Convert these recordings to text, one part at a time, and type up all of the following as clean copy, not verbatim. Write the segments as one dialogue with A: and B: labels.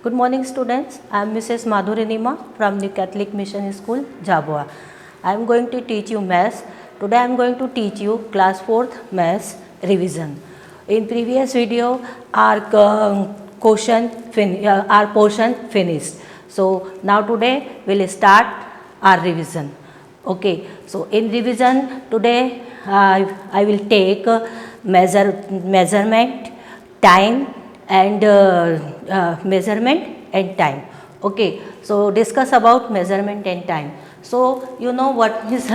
A: Good morning, students. I am Mrs. Madhuri Nima from the Catholic Mission School, Jabua. I am going to teach you maths. Today I am going to teach you class 4th maths revision. In previous video, our our portion finished. So now today we will start our revision. Okay. So in revision today I will take measurement, time and measurement and time. Okay, so discuss about measurement and time. So you know what is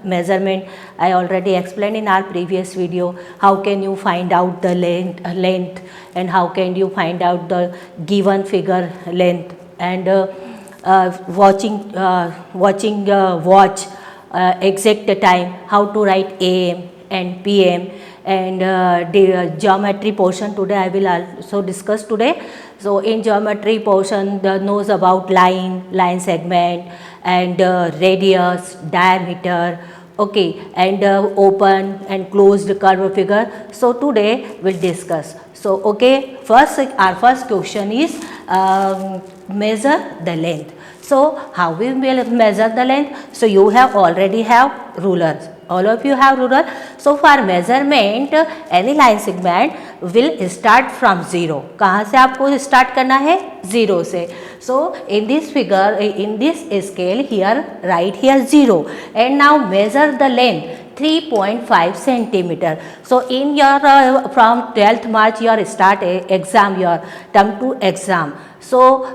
A: measurement. I already explained in our previous video how can you find out the length and how can you find out the given figure length, and watching watch exact time, how to write AM and PM, and the geometry portion today I will also discuss today. So in geometry portion knows about line segment and radius, diameter, okay, and open and closed curve figure. So today we'll discuss. So okay, our first question is measure the length. So how we will measure the length? So you already have rulers. All of you have ruler. So for measurement any line segment will start from 0. कहाँ से आपको start करना है? 0 से. So in this figure, in this scale here, write here 0, and now measure the length 3.5 centimeter. So in your from 12th March your start exam, your term 2 exam. So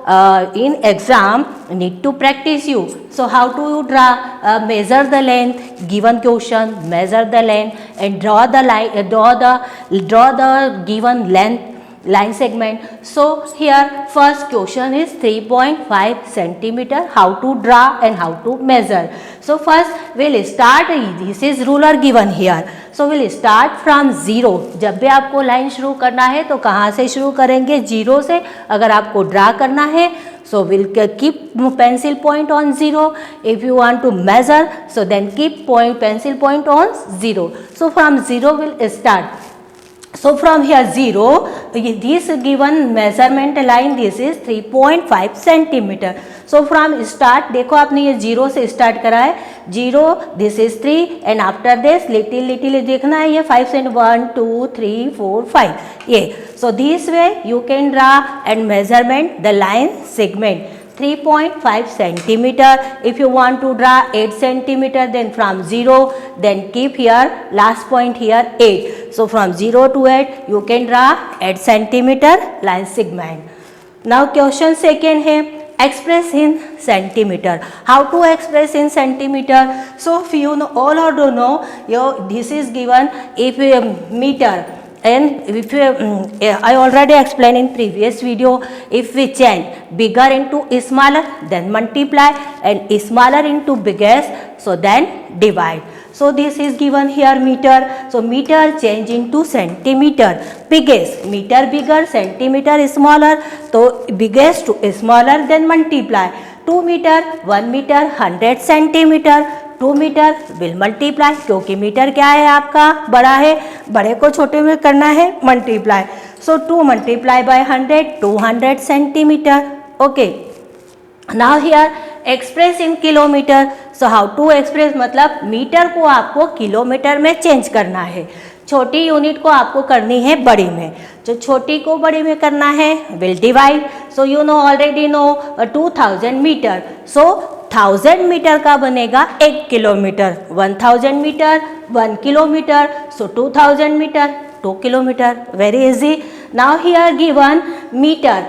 A: in exam need to practice you. So how to you draw? Measure the length, given question, measure the length and draw the line, draw the given length line segment. So here first question is 3.5 centimeter, how to draw and how to measure. So first we'll start, this is ruler given here. So we'll start from 0. जब भी आपको line शुरू करना है तो कहाँ से शुरू करेंगे? 0 से. अगर आपको ड्रा करना है so we'll keep pencil point on 0. If you want to measure, so then keep pencil point on 0. So from 0 we'll start. So from here 0, this given measurement line, this is 3.5 centimeter. So from start, देखो आपने ये 0 से start करा है, 0, this is 3 and after this little देखना है ये 5 cent, 1, 2, 3, 4, 5 ये. So this way you can draw and measurement the line segment 3.5 centimeter. If you want to draw 8 centimeter, then from 0, then keep here last point here 8. So from 0 to 8 you can draw 8 centimeter line segment. Now question second है, express in centimeter. How to express in centimeter? So if you know, all or don't know, this is given if meter. And if I already explained in previous video, if we change bigger into smaller, then multiply, and smaller into biggest, so then divide. So this is given here meter. So meter change into centimeter. Biggest, meter bigger, centimeter smaller. So biggest to smaller, then multiply. 2 meter, 1 meter, 100 centimeter. 2 metre will multiply, क्योंकि metre क्या है आपका? बड़ा है, बड़े को छोटे में करना है multiply. So 2 multiply by 100, 200 centimetre. Okay, now here express in kilometre. So how to express, मतलब मीटर को आपको किलोमीटर में चेंज करना है. छोटी यूनिट को आपको करनी है बड़ी में. जो छोटी को बड़ी में करना है will divide. So you know already know 2000 metre. So 1000 metre का बनेगा 1 kilometre. 1000 metre 1 kilometre. So 2000 metre 2 kilometre. Very easy. Now here given metre,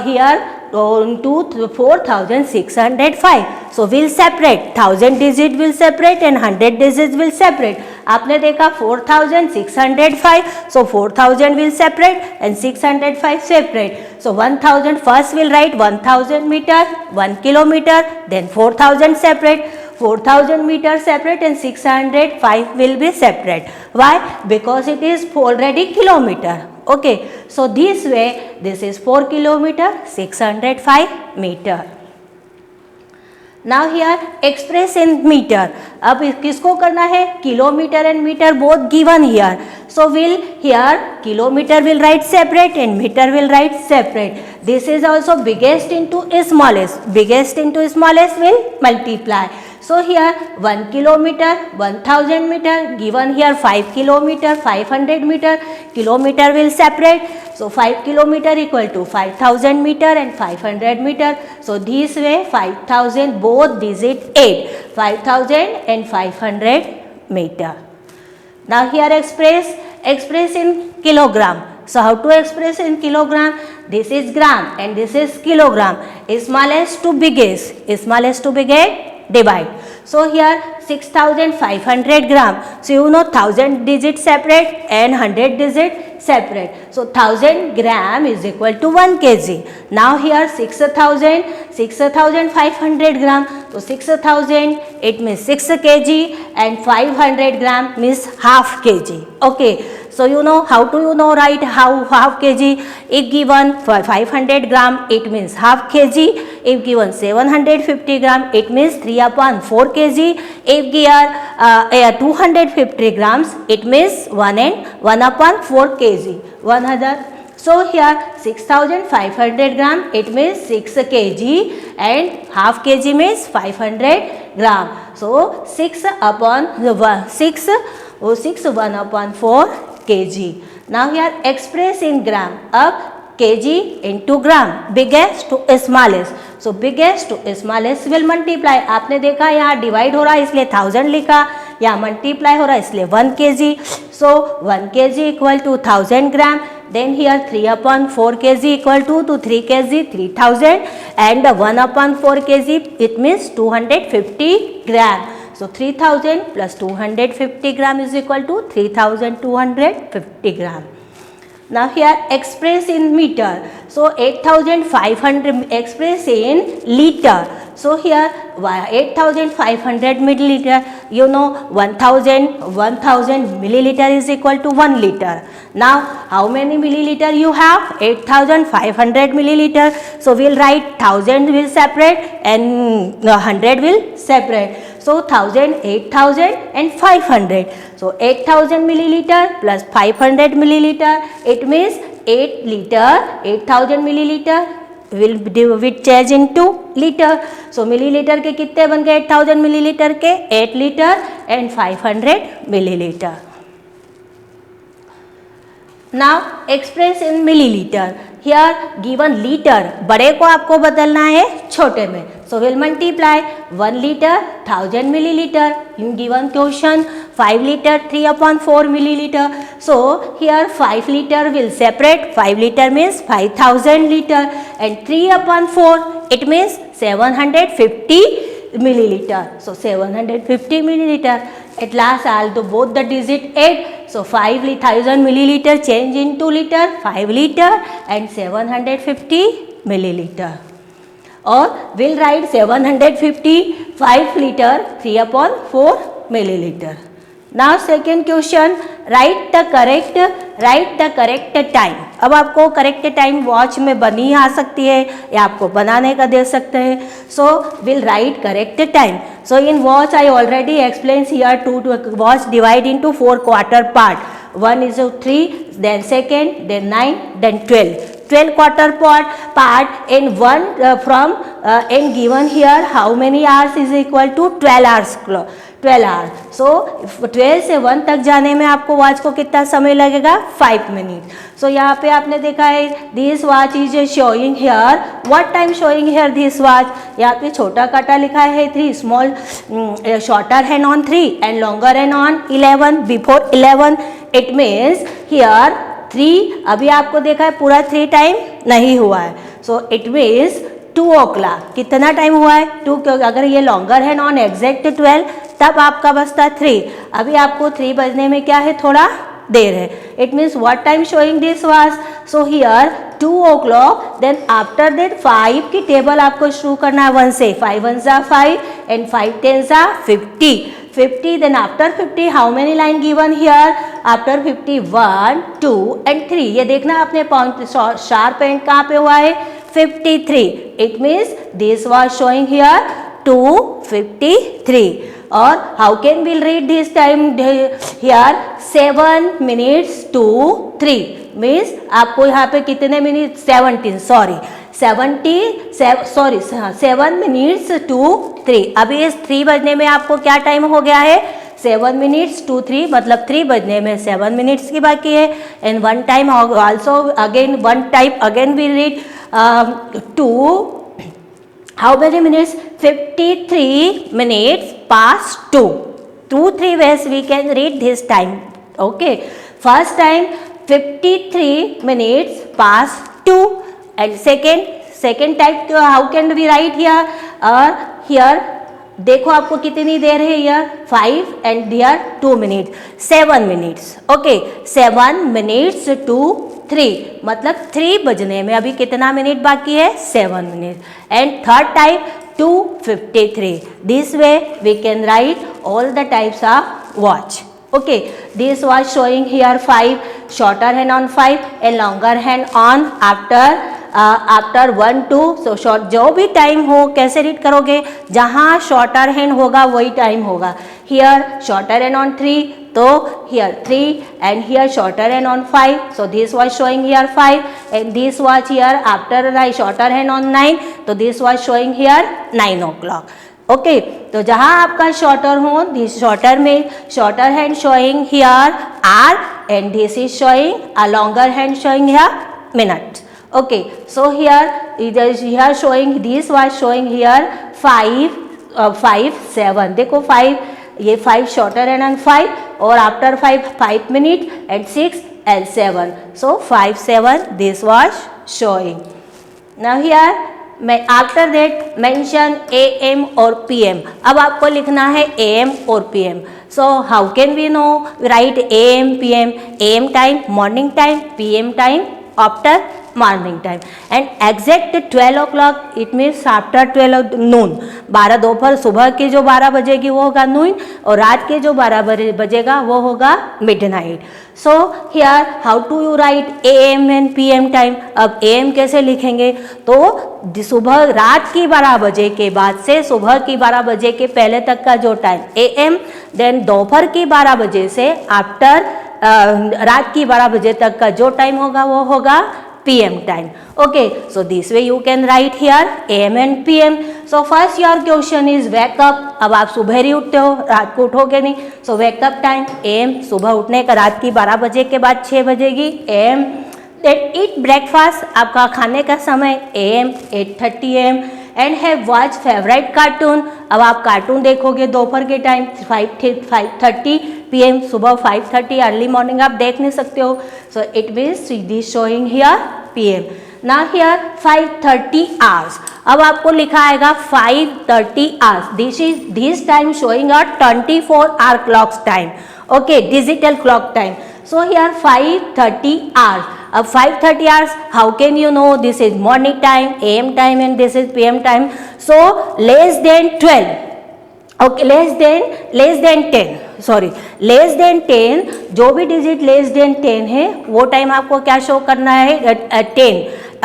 A: here 4605. So we'll separate, 1000 digit will separate and 100 digits will separate. आपने देखा 4605, so 4000 will separate and 605 separate. So 1000 first will write 1000 meter, 1 kilometer, then 4000 separate. 4000 meter separate and 605 will be separate. Why? Because it is already kilometer. Okay, so this way this is 4 kilometer, 605 meter. Now here express in metre, अब किसको करना है, kilometre and metre both given here, so will here kilometer will write separate and meter will write separate. This is also biggest into smallest, biggest into smallest will multiply. So here 1 kilometer 1000 meter, given here 5 kilometer 500 meter, kilometer will separate, so 5 kilometer equal to 5000 meter and 500 meter, so this way 5000 both digit 8, 5000 and 500 meter. Now here express in kilogram. So how to express in kilogram? This is gram and this is kilogram. Smallest to biggest divide. So here 6500 gram. So you know 1000 digit separate and 100 digit separate. So 1000 gram is equal to 1 kg. Now here 6500 gram. So 6000 it means 6 kg and 500 gram means half kg. Okay. So you know how to write how half kg. If given 500 gram it means half kg. If given 750 gram it means 3/4 kg. If given 250 grams it means 1/4 kg. 1000. So here 6500 gram it means 6 kg and half kg means 500 gram. So 6 upon 1/4 kg. Now here express in gram. अब kg into gram, biggest to smallest. So biggest to smallest will multiply. आपने देखा यहाँ divide हो रहा है इसलिए 1000 लिखा, यहाँ मल्टीप्लाई हो रहा है इसलिए 1 kg. So 1 kg equal to 1000 gram. Then here 3/4 kg equal to 3 kg 3000 and 1/4 kg it means 250 gram. So 3000 plus 250 gram is equal to 3250 gram. Now here express in meter. So 8500 express in liter. So here 8500 milliliter, you know 1000 milliliter is equal to 1 liter. Now how many milliliter you have? 8500 milliliter. So we'll write 1000 will separate and 100 will separate. So 1000, 8000 and 500. So 8000 milliliter plus 500 milliliter, it means 8 liter. 8000 milliliter will change into liter. So milliliter के कितने बन गए 8000 milliliter के 8 liter and 500 milliliter. Now express in milliliter. Here given liter, बड़े को आपको बदलना है छोटे में. So we'll multiply 1 liter 1000 milliliter. In given question 5 liter 3/4 milliliter. So here 5 liter will separate. 5 liter means 5000 liter and 3/4 it means 750 milliliter. So 750 milliliter. At last I'll do both the digit 8. So 5000 milliliter change into liter, 5 liter and 750 milliliter. Or we'll write 750 5 liter 3/4 milliliter. Now second question, write the correct time. अब आपको correct time watch में बनी आ सकती है या आपको बनाने का दे सकते हैं. So will write correct time. So in watch I already explain here to watch divide into 4 quarter part. 1 is 3, then 2, then 9, then 12. 12 quarter part in one from and given here how many hours is equal to 12 hours. 12 hours. So 12 से 1 तक जाने में आपको watch को कितना समय लगेगा 5 minute. सो यहाँ पे आपने देखा है this watch is showing here what time showing here this watch. यहाँ पे छोटा काटा लिखा है 3, small shorter hand on 3 and longer hand on 11 before 11. It means here 3 अभी आपको देखा है पूरा 3 टाइम नहीं हुआ है. सो इट मीन्स 2 o'clock कितना टाइम हुआ है 2. क्योंकि अगर ये लॉन्गर है नॉन एग्जैक्ट 12 तब आपका बचता 3. अभी आपको 3 बजने में क्या है थोड़ा देर है. It means what time showing this was. So here 2 o'clock. Then after that 5 की टेबल आपको शुरू करना है 1 से. 5 1 जा 5 एंड 5 10 जा 50. 50 then after 50 how many line given here? After 50 1 2 and 3. ये देखना आपने पॉइंट शार्प एंड कहाँ पे हुआ है 53. It means this was showing here 2:53. और how can we read this time here 7 minutes to 3 means आपको यहाँ पे कितने मिनट 17 सॉरी 7 minutes to 3. अभी इस 3 बजने में आपको क्या टाइम हो गया है 7 minutes to 3 मतलब 3 बजने में 7 minutes की बाकी है. And one time also again one type again we read 2 how many minutes 53 minutes past 2. 2-3 ways we can read this time. Okay, first time 53 minutes past 2 and second type how can we write here here देखो आपको कितनी देर है यार 5 and here 2 minutes 7 minutes. Okay 7 minutes to 3 मतलब 3 बजने में अभी कितना मिनट बाकी है 7 minute. And third type 2:53. This way we can write all the types of watch. Okay this watch showing here 5 shorter hand on 5 and longer hand on after 1 2. So short जो भी time हो कैसे read करोगे जहाँ shorter hand होगा वही time होगा. Here shorter hand on 3 तो here 3 and here shorter hand on 5. So this was showing here 5 and this was here after shorter hand on 9. तो this was showing here 9 o'clock. Okay तो जहाँ आपका shorter हो this shorter में shorter hand showing here are and this is showing a longer hand showing here minutes. Okay so here showing this was showing here 5 7. देखो 5 ये 5 shorter and 5 और after 5 minute and 6 and 7. So 5 7 this was showing. Now here after that mention AM और PM. अब आपको लिखना है AM और PM. So how can we know write AM PM? AM time morning time, PM time after morning time. And exact 12 o'clock it means after 12 नून. 12 दोपहर सुबह की जो 12 बजेगी वो होगा नून और रात के जो 12 बजेगा वो होगा midnight. So here how to you write AM and PM time. अब AM कैसे लिखेंगे तो सुबह रात की 12 बजे के बाद से सुबह की 12 बजे के पहले तक का जो टाइम AM, देन दोपहर की 12 बजे से आफ्टर रात की 12 बजे तक का जो टाइम होगा वो होगा PM time. Okay, so this way you can write here AM and PM. So first your question is wake up. अब आप सुबह ही उठते हो, रात को उठोगे नहीं. So wake up time AM, सुबह उठने का रात की 12 बजे के बाद 6 बजेगी AM. Then eat breakfast, आपका खाने का समय AM 8:30 AM. And have watch favourite cartoon. अब आप कार्टून देखोगे दोपहर के टाइम 5:30 PM, सुबह 5:30 अर्ली मॉर्निंग आप देख नहीं सकते हो. So it means this showing here PM. ना हियर 5:30 hours. अब आपको लिखा आएगा 5:30 hours. This time showing a 24 hour clock time. Okay digital clock time. So here 5:30 hours. अब 5:30 hours, how can you know this is morning time, AM time and this is PM time? So less than 12. Okay, less than 10. Sorry, less than 10. जो भी digit less than 10 है वो time आपको क्या show करना है 10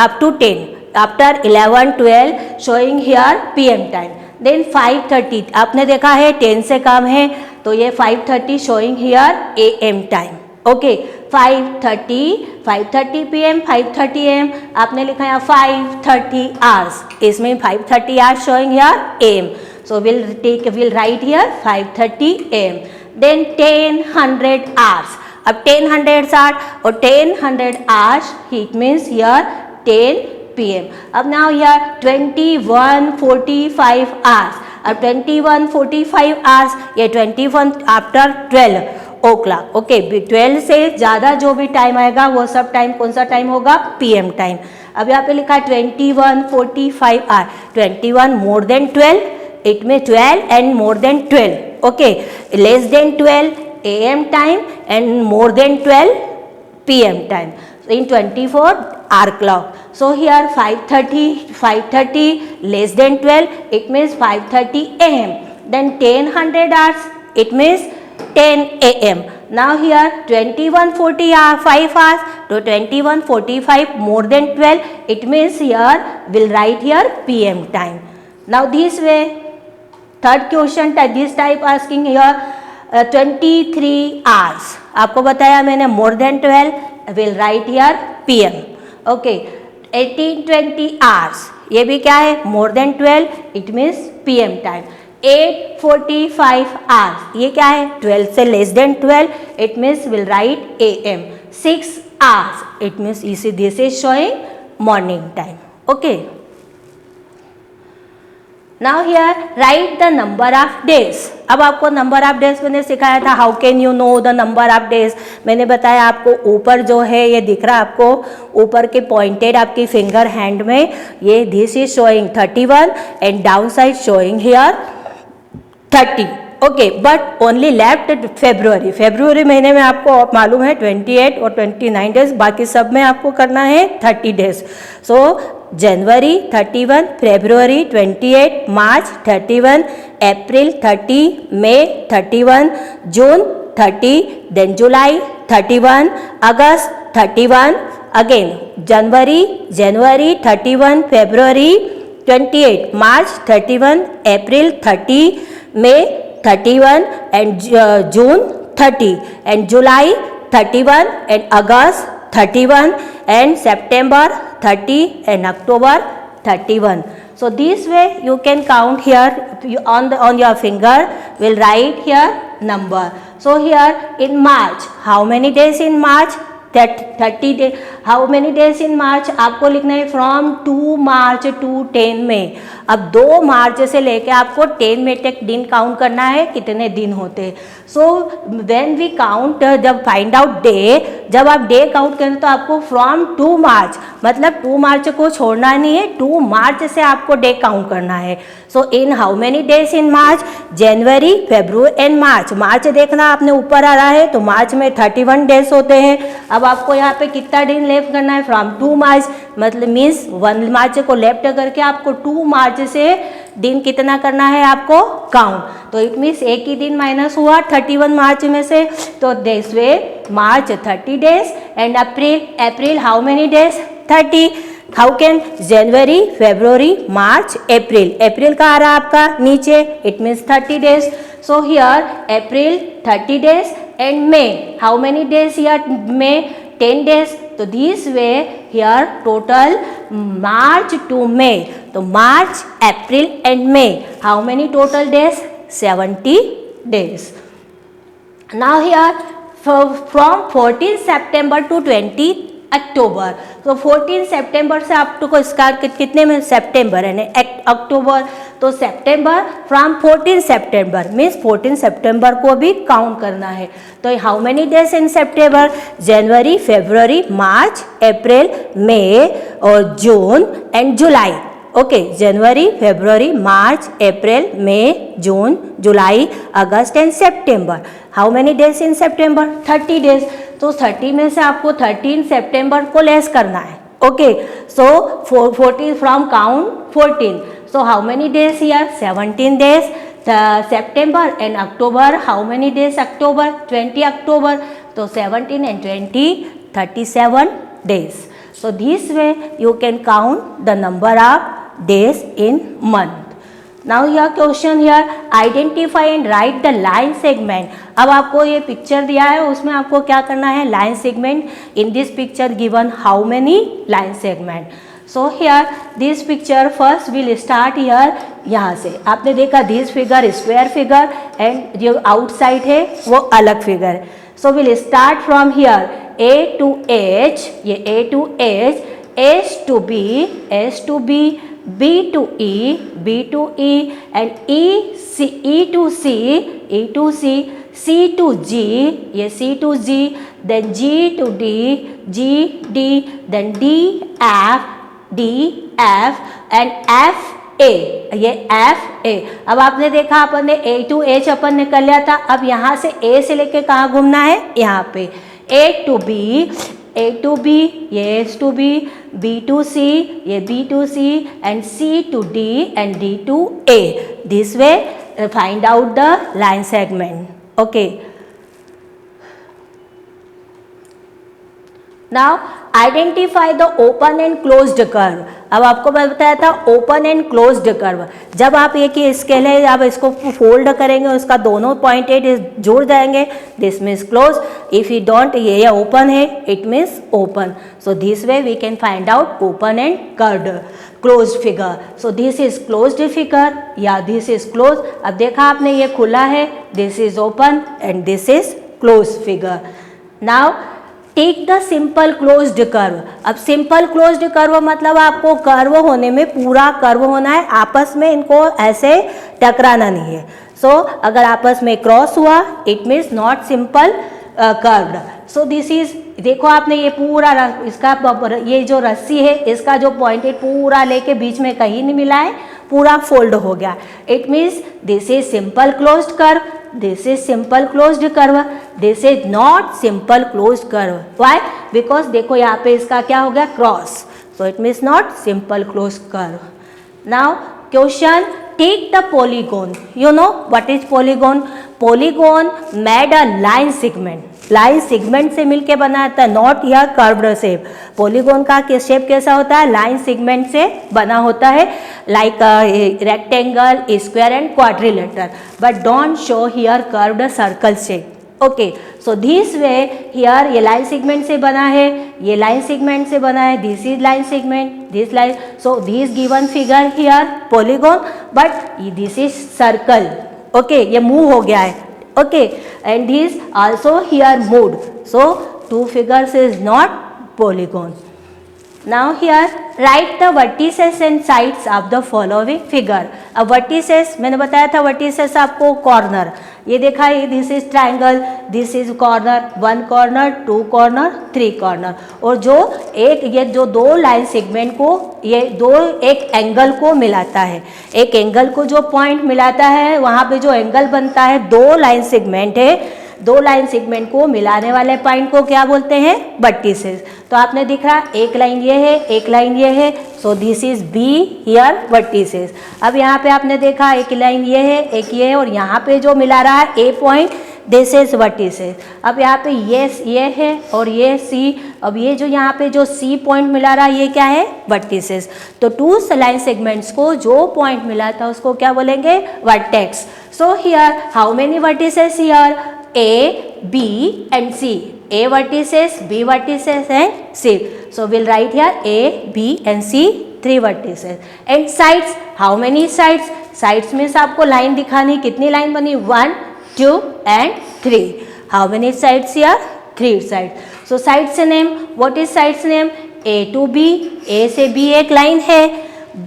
A: up to 10. After 11 12 showing here PM time. Then 5:30 आपने देखा है 10 से कम है तो ये 5:30 showing here AM time. Okay 5:30 PM 5:30 AM आपने लिखा है 5:30 hours. इसमें 5:30 hours showing here AM. So we'll write here 5:30 AM. Then 10:100 hours. अब 10:100 hours और 10:100 hours it means here 10 PM. अब now here 21:45 hours. अब 21:45 hours ये 21 आफ्टर 12 o'clock. ओके 12 से ज़्यादा जो भी टाइम आएगा वो सब टाइम कौन सा टाइम होगा PM टाइम. अब यहाँ पे लिखा है 21:45 hour. 21 मोर देन 12 इट में 12 and more than 12. Okay less than 12 AM time and more than 12 PM time in 24 hour clock. So here 5:30 less than 12 it means 5:30 AM. Then 10:100 hours it means 10 AM. Now here 21:45 hours to 21:45 more than 12 it means here we'll write here PM time. Now this way third question this type asking here 23 hours, आपको बताया मैंने more than 12 will write here PM. Okay 18-20 hours, ये भी क्या है more than 12, it means PM time. 8:45 hours, ये क्या है 12 से less than 12, it means will write AM. 6 hours, it means इसी this is showing morning time. Okay now here write the number of days. अब आपको नंबर ऑफ डेज मैंने सिखाया था. How can you know the number of days, मैंने बताया आपको ऊपर जो है ये दिख रहा है आपको ऊपर के पॉइंटेड आपकी फिंगर हैंड में, ये this is showing 31 and down side showing here 30. Okay but only left February, February महीने में आपको मालूम है 28 और 29 डेज, बाकी सब में आपको करना है 30 days. So January 31, February 28, March 31, April 30, May 31, June 30, then July 31, August 31, again January 31, February 28, March 31, April 30, May 31 and June 30 and July 31 and August 31 and September 30 and October 31. So this way you can count here, you on your finger will write here number. So here in March, how many days in March? that 30 days. How many days in March आपको लिखना है from 2 March two 10 में. अब 2 मार्च से लेके आपको 10 में तक दिन काउंट करना है कितने दिन होते हैं. सो व्हेन वी काउंट, जब फाइंड आउट डे, जब आप डे काउंट करें तो आपको फ्रॉम 2 मार्च, मतलब 2 मार्च को छोड़ना नहीं है, 2 मार्च से आपको डे काउंट करना है. So in how many days in March? January, February and March. March देखना आपने ऊपर आ रहा है तो मार्च में 31 डेज होते हैं. अब आपको यहाँ पे कितना दिन लेफ्ट करना है? फ्रॉम 2 मार्च, मतलब मीन्स 1 मार्च को लेफ्ट करके आपको 2 मार्च से दिन कितना करना है आपको काउंट. तो इट मीन्स एक ही दिन माइनस हुआ 31 मार्च में से. तो this way March 30 days and April how many days? 30. How can? January, February, March, April. April का आ रहा है आपका नीचे, it means 30 days. So here April 30 days and May how many days here? May 10 days. तो this way here total March to May. तो March, April and May how many total days? 70 days. Now here from 14 September to 20 October. तो 14 सितंबर से आप को इसका कितने में? सितंबर यानी अक्टूबर. तो सितंबर फ्रॉम 14 सितंबर मीन्स 14 सितंबर को भी काउंट करना है. तो how many days in September? January, February, March, April, May और June and July. Okay January, February, March, April, May, June, July, August and September. How many days in September? 30 days. तो 30 में से आपको 13 सितंबर को less करना है. Okay so 14 from count 14. So how many days here? 17 days. September and October how many days? October 20 October. तो 17 and 20 37 days. So this way you can count the number of days in month. Now your question here, identify and write the line segment. अब आपको ये picture दिया है, उसमें आपको क्या करना है? Line segment. In this picture given how many line segment? So here this picture first will start here. यहाँ से आपने देखा this figure square figure and जो आउटसाइड है वो अलग figure. So will start from here A to H, ये A to H, H to B, S to B, B to E, B to E, and E to C, E to C, C to G, ये C to G, then G to D, G, D, then D, F, and F, A, ये F, A. अब आपने देखा अपन ने A to H अपन ने कर लिया था. अब यहाँ से A से लेके कहाँ घूमना है? यहाँ पे A to B, ये S to B, B to C, ये B to C, and C to D and D to A. This way find out the line segment. Okay. Now identify the open and closed curve. अब आपको मैं बताया था open and closed curve, जब आप एक ही scale है आप इसको फोल्ड करेंगे उसका दोनों पॉइंटेड जुड़ जाएंगे, this means close. If you don't, ये ओपन है, it means open. So this way we can find out open and curved closed figure. So this is closed figure या दिस इज क्लोज। अब देखा आपने ये खुला है, this is open and this is closed figure. Now take the simple closed curve. अब simple closed curve मतलब आपको कर्व होने में पूरा कर्व होना है, आपस में इनको ऐसे टकराना नहीं है। सो अगर आपस में क्रॉस हुआ it means not simple curved. So this is, देखो आपने ये पूरा इसका ये जो रस्सी है इसका जो पॉइंटेड पूरा लेके बीच में कहीं नहीं मिला है, पूरा फोल्ड हो गया, it means this is simple closed curve, this is simple closed curve, this is not simple closed curve. Why? Because देखो यहाँ पे इसका क्या हो गया, cross, so it means not simple closed curve. Now question, take the polygon. You know what is polygon? Polygon made a line segment. Line segment से मिलके बना था, नॉट या कर्व्ड शेप। पॉलीगोन का शेप कैसा होता है, लाइन सेगमेंट से बना होता है, like rectangle, square and quadrilateral, but don't show here curved circle shape. Okay, so this way here ये लाइन सेगमेंट से बना है, ये लाइन सेगमेंट से बना है, this is line segment, this line, so this given figure here polygon, but this is circle. Okay, ये move हो गया है। Okay, and this also here moved, so two figures is not polygon. Now here write the vertices and sides of the following figure. अब vertices मैंने बताया था, vertices आपको corner, ये देखा है, this is triangle, this is corner, 1 corner, 2 corner, 3 corner, और जो एक ये जो दो लाइन सेगमेंट को ये दो एक एंगल को मिलाता है, एक एंगल को जो पॉइंट मिलाता है वहाँ पे जो एंगल बनता है, दो लाइन सेगमेंट है, दो लाइन सेगमेंट को मिलाने वाले पॉइंट को क्या बोलते हैं, वर्टिसेस। तो आपने दिख रहा एक लाइन ये है, एक लाइन ये है, सो this is be here vertices. अब यहाँ पे आपने देखा एक लाइन ये है, एक ये है, और यहाँ पे जो मिला रहा है ए पॉइंट, दिस इज वर्टिसेस। अब यहाँ पे ये है और ये सी, अब ये जो यहाँ पे जो सी पॉइंट मिला रहा है ये क्या है, वर्टिसेस। तो टू लाइन सेगमेंट्स को जो पॉइंट मिला था उसको क्या बोलेंगे, vertex. So here how many vertices here, A, B and C. A vertices, B vertices and C. So we'll write here A, B and C, 3 vertices. And sides, how many sides? Sides means आपको line दिखानी, कितनी line बनी, 1, 2 and 3. How many sides here? 3 sides. So sides name, what is sides name? A to B, A से B एक line है,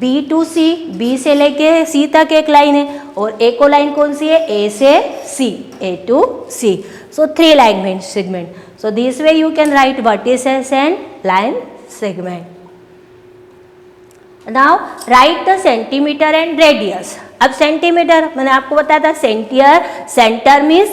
A: B to C, B से लेके C तक एक लाइन है, और एक को लाइन कौन सी है, A से C, A to C. So 3 line segment. So this way you can write vertices and line segment. Now write the centimeter and radius. अब सेंटीमीटर मैंने आपको बताया था, centre means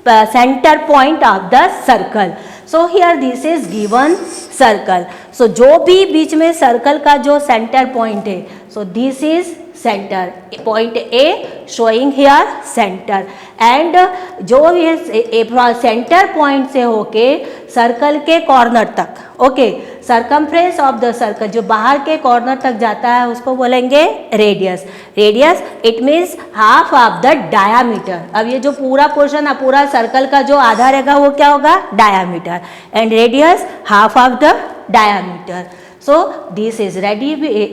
A: centre point of the circle. So here this is given circle. So जो भी बीच में circle का जो सेंटर पॉइंट है, सो this is centre point A showing here centre, and जो ये सेंटर पॉइंट से होके सर्कल के कॉर्नर तक, okay, circumference of the circle जो बाहर के कॉर्नर तक जाता है उसको बोलेंगे radius. Radius it means half of the diameter. अब ये जो पूरा पोर्शन है, पूरा सर्कल का जो आधा रहेगा वो क्या होगा, diameter, and radius half of the diameter. So this is ready,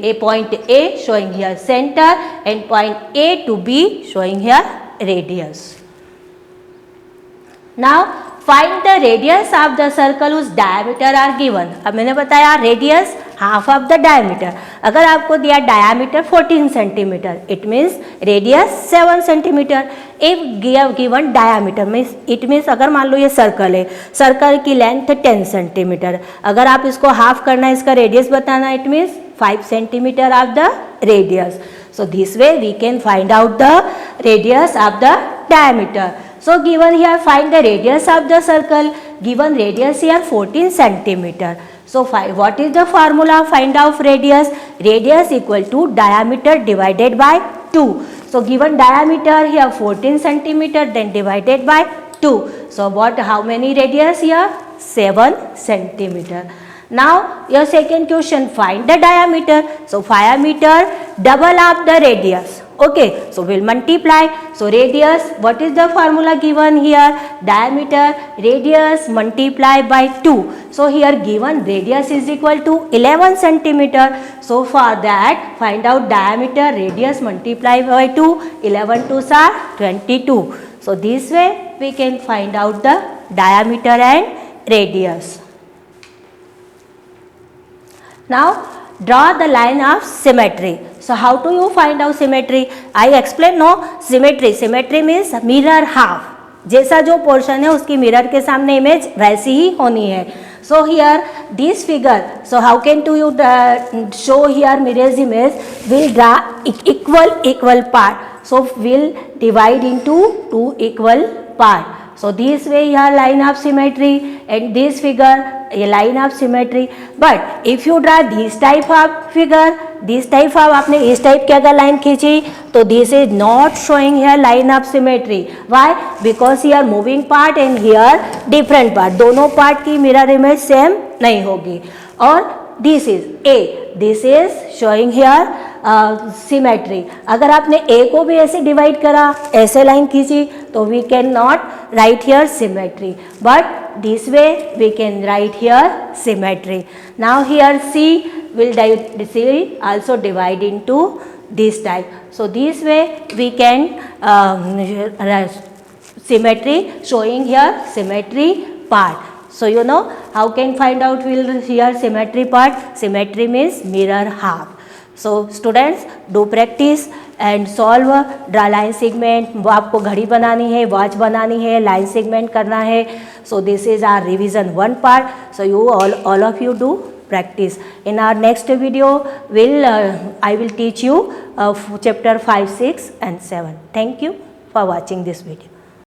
A: a point A showing here center and point A to B showing here radius. Now find the radius of the circle whose diameter are given. अब मैंने बताया radius half of the diameter. अगर आपको दिया diameter 14 centimetre, it means radius 7 centimetre. If given diameter means it means अगर मान लो ये circle है, सर्कल की लेंथ 10 सेंटीमीटर, अगर आप इसको हाफ करना है, इसका रेडियस बताना, it means 5 centimetre of the radius. So this way we can find out the radius of the diameter. So given here find the radius of the circle. Given radius here 14 centimeter. So what is the formula? Find out radius. Radius equal to diameter divided by 2. So given diameter here 14 centimeter, then divided by 2. So how many radius here? 7 centimeter. Now your second question, find the diameter. So diameter double up the radius. Okay, so we'll multiply. So radius, what is the formula given here? Diameter, radius multiply by 2. So here given radius is equal to 11 centimeter. So for that, find out diameter, radius multiply by 2. 11 2s are 22. So this way we can find out the diameter and radius. Now draw the line of symmetry. So how do you find out symmetry? I explain no symmetry. Symmetry means mirror half. जैसा जो portion है उसकी mirror के सामने image वैसी ही होनी है. So here this figure. So how can do you show here mirror's image? We'll draw equal part. So we'll divide into two equal part. So this way here line of symmetry and this figure a line of symmetry. But if you draw this type of figure, this type of आपने इस type की अगर line खींची तो this is not showing here line of symmetry. Why? Because here moving part and here different part. दोनों part की mirror image same नहीं होगी. और this is A. This is showing here symmetry. अगर आपने ए को भी ऐसे डिवाइड करा, ऐसे लाइन खींची तो we can not write here symmetry, but this way we can write here symmetry. Now here see will also divide into this type. So this way we can symmetry showing here symmetry part. So you know how can find out will here symmetry part. Symmetry means mirror half. So students do practice and solve. Draw line segment, वो आपको घड़ी बनानी है, watch बनानी है, line segment करना है. So this is our revision 1 part. So you all of you do practice. In our next video I will teach you chapter 5, 6 and 7. Thank you for watching this video.